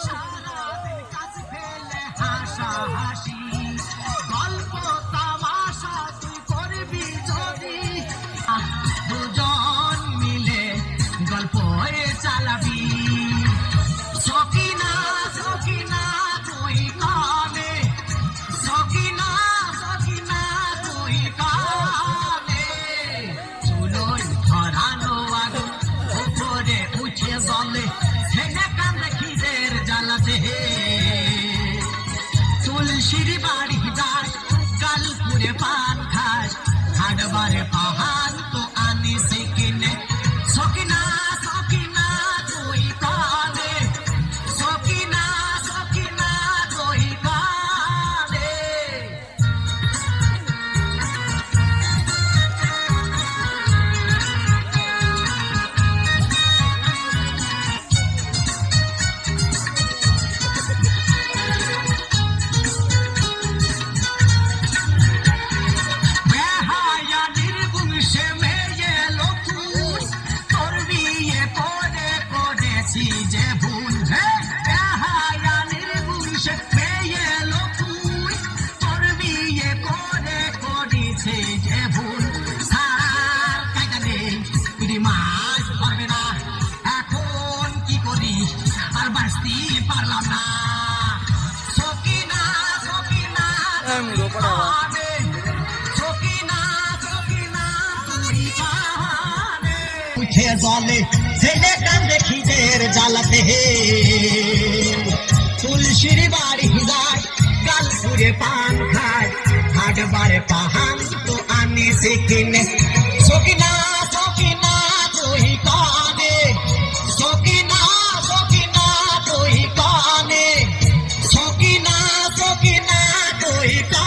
সারাদিন কাজ ফেলে হাসাহাসি গল্প তামাশা তুই করবি যদি দুজন মিলে গল্প চালাবি সকিনা সকিনা তুই কানে সকিনা সকিনা তুই কানে চুলোই ধরানো আগুন উপরে উঠে জলে ছেলে কান্দে খিদের জ্বালাতে তুলসীর বাড়ি যায় কালপুরে পান খায় হাটবারে পাহাড় তো আনি সে কিনে সকিনা সকিনা তুই কানে সকিনা সকিনা তুই কানে বেহায়া নির্বংশে মেয়ে লোকুর তোর বিয়ে করে করেছি যে ভুল বেহায়া নির্বংশে মেয়ে লোকুর তোর বিয়ে করে করেছি যে ভুল সার কাজা নেই তুই মাছ ধরবে না এখন কি করি আর বাঁচতে পারলাম না সকিনা সকিনা কানে সকিনা সকিনা তুই কানে উঠে জলে ছেলে কান্দে খিদের জ্বালাতে তুলসীর বাড়ি যায় কালপুরে পান খায় হাটবারে পাহান তো আনি সে কিনে সকিনা সকিনা তুই কানে সকিনা সকিনা তুই কানে সকিনা সকিনা তুই কানে